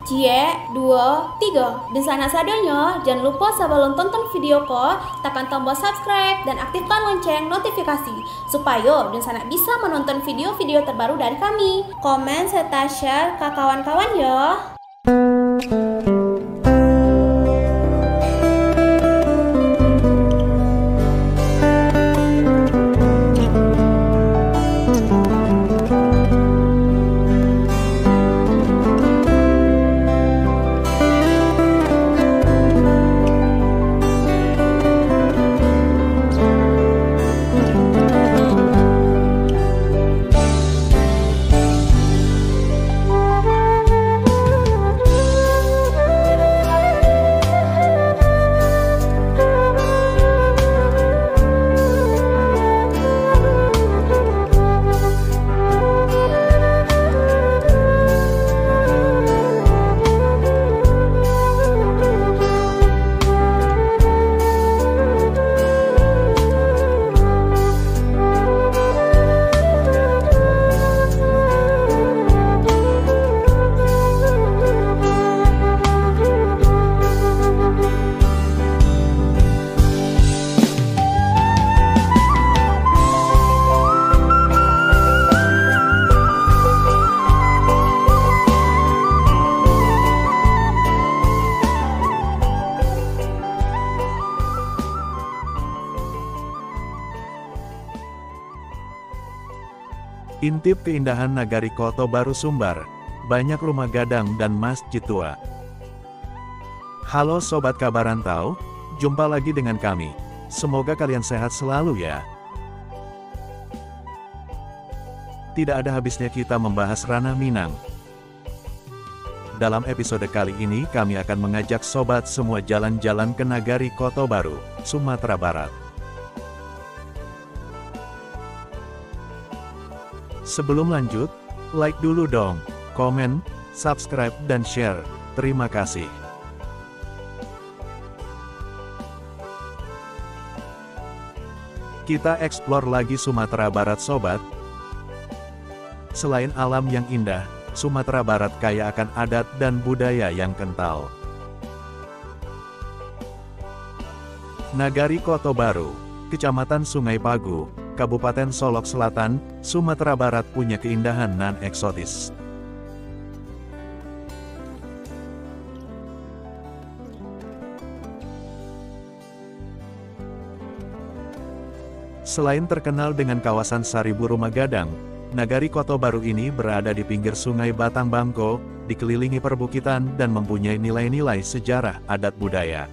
Cie, dua, tiga. Dan sana sadonya, jangan lupa sebelum tonton video ko, tekan tombol subscribe dan aktifkan lonceng notifikasi supaya dan sana bisa menonton video-video terbaru dari kami. Komen serta share ke kawan-kawan ya. Intip keindahan Nagari Koto Baru Sumbar, banyak rumah gadang dan masjid tua. Halo Sobat Kabar Rantau, jumpa lagi dengan kami. Semoga kalian sehat selalu ya. Tidak ada habisnya kita membahas ranah Minang. Dalam episode kali ini kami akan mengajak sobat semua jalan-jalan ke Nagari Koto Baru, Sumatera Barat. Sebelum lanjut, like dulu dong, komen, subscribe dan share. Terima kasih. Kita eksplor lagi Sumatera Barat sobat. Selain alam yang indah, Sumatera Barat kaya akan adat dan budaya yang kental. Nagari Koto Baru, Kecamatan Sungai Pagu, Kabupaten Solok Selatan, Sumatera Barat punya keindahan nan eksotis. Selain terkenal dengan kawasan Seribu Rumah Gadang, Nagari Koto Baru ini berada di pinggir Sungai Batang Bangko, dikelilingi perbukitan dan mempunyai nilai-nilai sejarah adat budaya.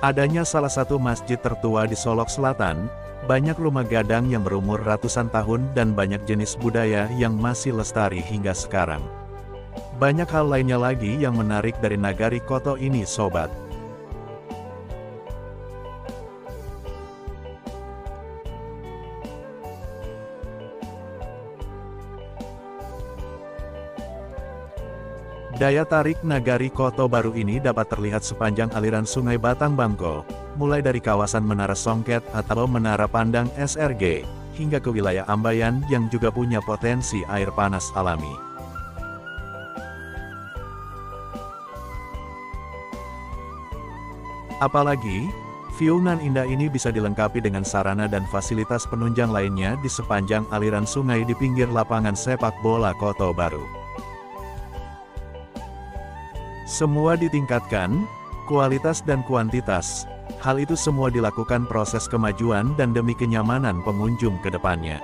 Adanya salah satu masjid tertua di Solok Selatan, banyak rumah gadang yang berumur ratusan tahun dan banyak jenis budaya yang masih lestari hingga sekarang. Banyak hal lainnya lagi yang menarik dari Nagari Koto ini sobat. Daya tarik Nagari Koto Baru ini dapat terlihat sepanjang aliran Sungai Batang Bangko, mulai dari kawasan Menara Songket atau Menara Pandang SRG, hingga ke wilayah Ambayan yang juga punya potensi air panas alami. Apalagi, view nan indah ini bisa dilengkapi dengan sarana dan fasilitas penunjang lainnya di sepanjang aliran sungai di pinggir lapangan sepak bola Koto Baru. Semua ditingkatkan, kualitas dan kuantitas. Hal itu semua dilakukan proses kemajuan dan demi kenyamanan pengunjung ke depannya.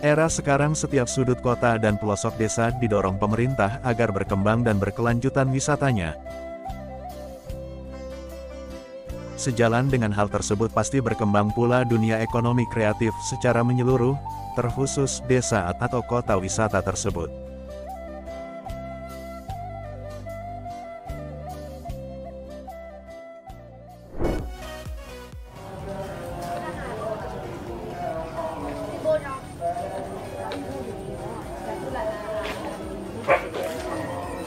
Era sekarang setiap sudut kota dan pelosok desa didorong pemerintah agar berkembang dan berkelanjutan wisatanya. Sejalan dengan hal tersebut pasti berkembang pula dunia ekonomi kreatif secara menyeluruh, terkhusus desa atau kota wisata tersebut.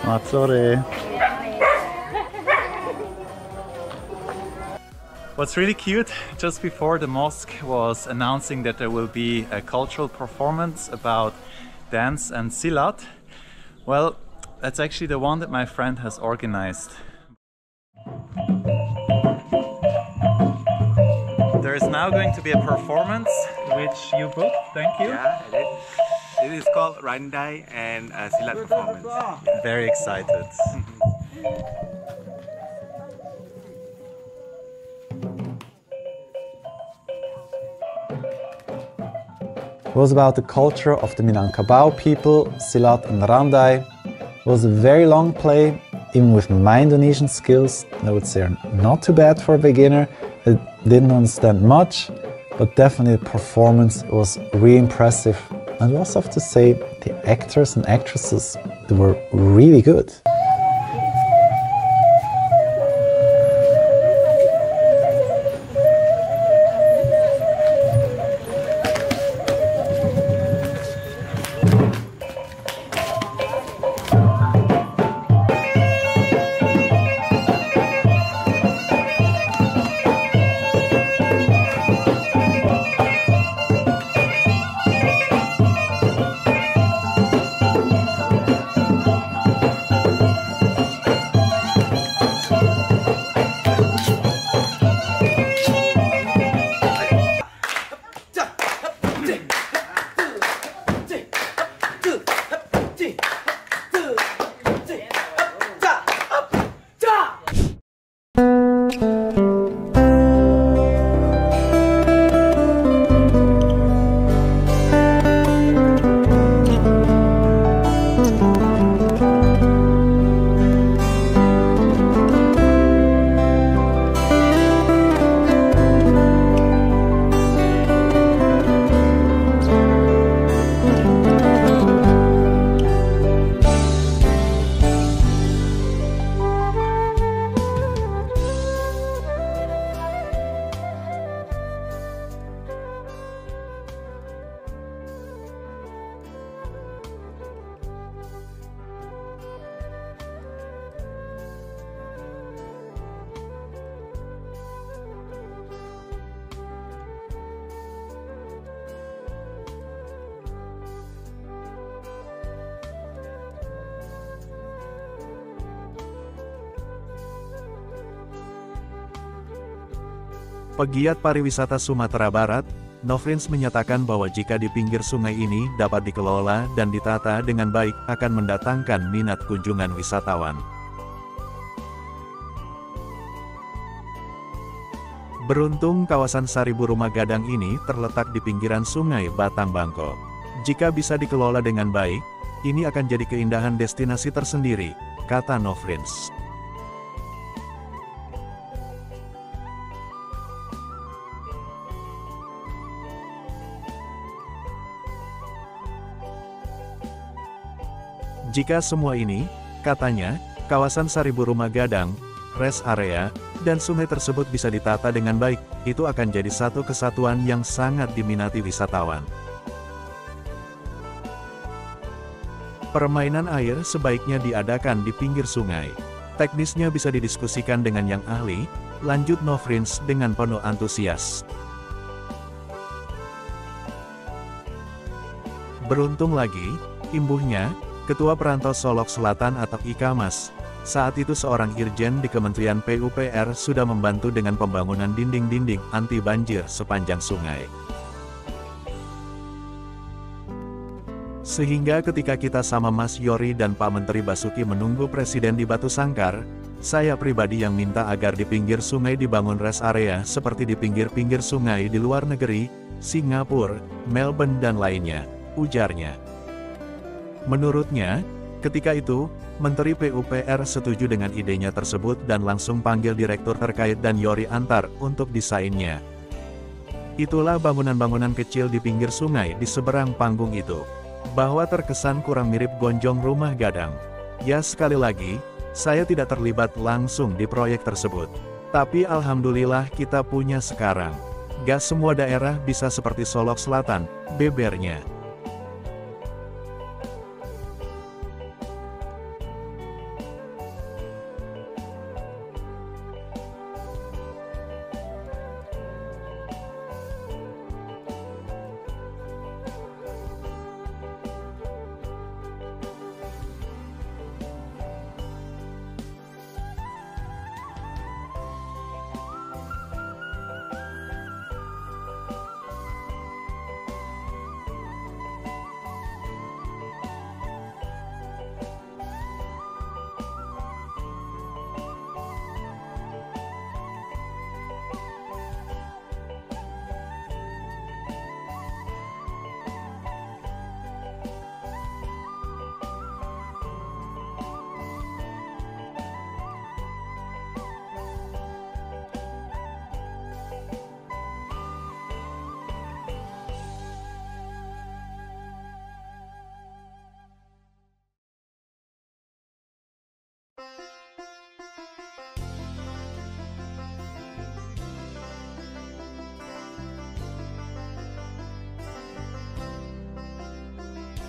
Selamat sore. What's really cute, just before the mosque was announcing that there will be a cultural performance about dance and silat. Well, that's actually the one that my friend has organized. There is now going to be a performance which you booked, thank you. Yeah, it is called Randai and Silat performance. Very excited. It was about the culture of the Minangkabau people, Silat and Randai. It was a very long play, even with my Indonesian skills. I would say not too bad for a beginner. I didn't understand much, but definitely the performance was really impressive. And I also have to say, the actors and actresses, they were really good. Pegiat pariwisata Sumatera Barat, Nofrins menyatakan bahwa jika di pinggir sungai ini dapat dikelola dan ditata dengan baik akan mendatangkan minat kunjungan wisatawan. Beruntung kawasan Sariburu Magadang ini terletak di pinggiran sungai Batang Bangko. Jika bisa dikelola dengan baik, ini akan jadi keindahan destinasi tersendiri, kata Nofrins. Jika semua ini, katanya, kawasan Sariburu Magadang, rest area, dan sungai tersebut bisa ditata dengan baik, itu akan jadi satu kesatuan yang sangat diminati wisatawan. Permainan air sebaiknya diadakan di pinggir sungai. Teknisnya bisa didiskusikan dengan yang ahli, lanjut Nofrins dengan penuh antusias. Beruntung lagi, imbuhnya, Ketua Perantau Solok Selatan atau IKAMAS, saat itu seorang irjen di Kementerian PUPR sudah membantu dengan pembangunan dinding-dinding anti banjir sepanjang sungai. Sehingga ketika kita sama Mas Yori dan Pak Menteri Basuki menunggu Presiden di Batu Sangkar, saya pribadi yang minta agar di pinggir sungai dibangun rest area seperti di pinggir-pinggir sungai di luar negeri, Singapura, Melbourne dan lainnya, ujarnya. Menurutnya, Ketika itu, Menteri PUPR setuju dengan idenya tersebut dan langsung panggil direktur terkait dan Yori Antar untuk desainnya. Itulah bangunan-bangunan kecil di pinggir sungai di seberang panggung itu. Bahwa terkesan kurang mirip gonjong rumah gadang. Ya sekali lagi, saya tidak terlibat langsung di proyek tersebut. Tapi alhamdulillah kita punya sekarang. Gak semua daerah bisa seperti Solok Selatan, bebernya.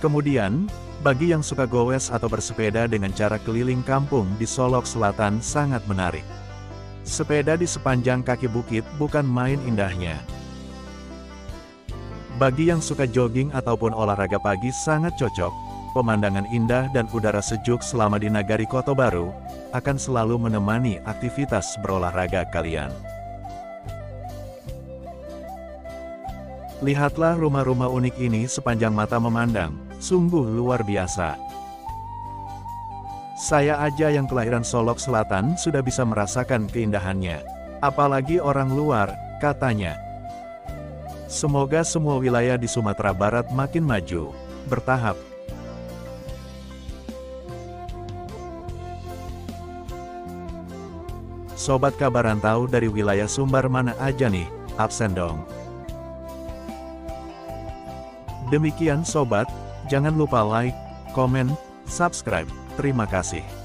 Kemudian, bagi yang suka goes atau bersepeda dengan cara keliling kampung di Solok Selatan sangat menarik. Sepeda di sepanjang kaki bukit bukan main indahnya. Bagi yang suka jogging ataupun olahraga pagi sangat cocok, pemandangan indah dan udara sejuk selama di Nagari Koto Baru akan selalu menemani aktivitas berolahraga kalian. Lihatlah rumah-rumah unik ini sepanjang mata memandang, sungguh luar biasa. Saya aja yang kelahiran Solok Selatan sudah bisa merasakan keindahannya. Apalagi orang luar, katanya. Semoga semua wilayah di Sumatera Barat makin maju, bertahap. Sobat Kabar Rantau dari wilayah Sumbar mana aja nih, absen dong. Demikian sobat, jangan lupa like, komen, subscribe. Terima kasih.